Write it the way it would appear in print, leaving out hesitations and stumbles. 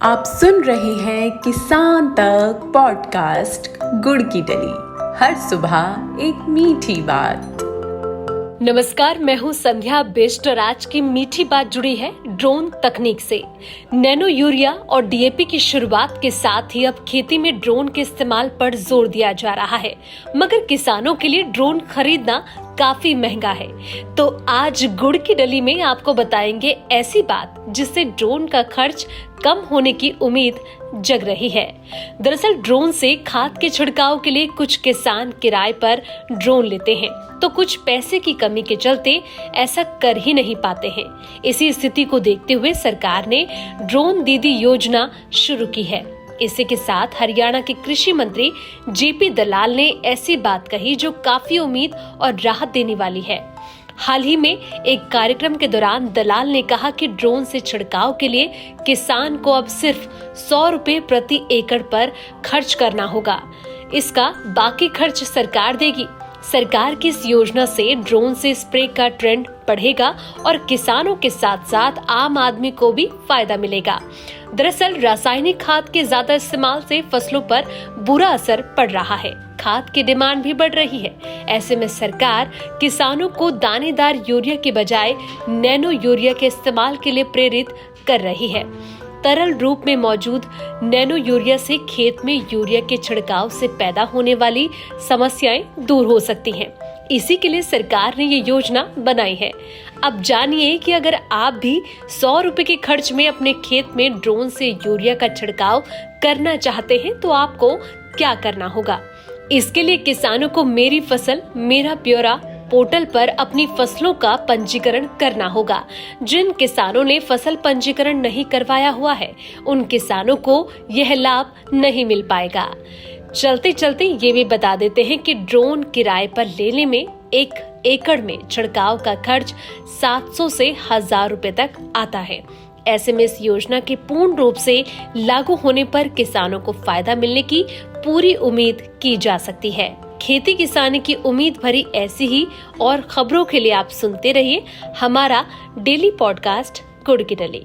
आप सुन रहे हैं किसान तक पॉडकास्ट गुड़ की डली। हर सुबह एक मीठी बात। नमस्कार, मैं हूं संध्या बिष्ट और आज की मीठी बात जुड़ी है ड्रोन तकनीक से। नैनो यूरिया और डीएपी की शुरुआत के साथ ही अब खेती में ड्रोन के इस्तेमाल पर जोर दिया जा रहा है, मगर किसानों के लिए ड्रोन खरीदना काफी महंगा है। तो आज गुड़ की डली में आपको बताएंगे ऐसी बात जिससे ड्रोन का खर्च कम होने की उम्मीद जग रही है। दरअसल ड्रोन से खाद के छिड़काव के लिए कुछ किसान किराए पर ड्रोन लेते हैं, तो कुछ पैसे की कमी के चलते ऐसा कर ही नहीं पाते हैं। इसी स्थिति को देखते हुए सरकार ने ड्रोन दीदी योजना शुरू की है। इसी के साथ हरियाणा के कृषि मंत्री जेपी दलाल ने ऐसी बात कही जो काफी उम्मीद और राहत देने वाली है। हाल ही में एक कार्यक्रम के दौरान दलाल ने कहा कि ड्रोन से छिड़काव के लिए किसान को अब सिर्फ 100 रुपए प्रति एकड़ पर खर्च करना होगा। इसका बाकी खर्च सरकार देगी। सरकार की इस योजना से ड्रोन से स्प्रे का ट्रेंड बढ़ेगा और किसानों के साथ साथ आम आदमी को भी फायदा मिलेगा। दरअसल रासायनिक खाद के ज्यादा इस्तेमाल से फसलों पर बुरा असर पड़ रहा है। खाद की डिमांड भी बढ़ रही है। ऐसे में सरकार किसानों को दानेदार यूरिया के बजाय नैनो यूरिया के इस्तेमाल के लिए प्रेरित कर रही है। तरल रूप में मौजूद नैनो यूरिया से खेत में यूरिया के छिड़काव से पैदा होने वाली समस्याएं दूर हो सकती हैं। इसी के लिए सरकार ने ये योजना बनाई है। अब जानिए कि अगर आप भी 100 रुपए के खर्च में अपने खेत में ड्रोन से यूरिया का छिड़काव करना चाहते हैं तो आपको क्या करना होगा। इसके लिए किसानों को मेरी फसल मेरा ब्यौरा पोर्टल पर अपनी फसलों का पंजीकरण करना होगा। जिन किसानों ने फसल पंजीकरण नहीं करवाया हुआ है, उन किसानों को यह लाभ नहीं मिल पाएगा। चलते चलते ये भी बता देते हैं कि ड्रोन किराए पर लेने में 1 एकड़ में छिड़काव का खर्च 700 से 1000 रुपए तक आता है। ऐसे में इस योजना के पूर्ण रूप से लागू होने पर किसानों को फायदा मिलने की पूरी उम्मीद की जा सकती है। खेती किसानी की उम्मीद भरी ऐसी ही और खबरों के लिए आप सुनते रहिए हमारा डेली पॉडकास्ट गुड़ की डली।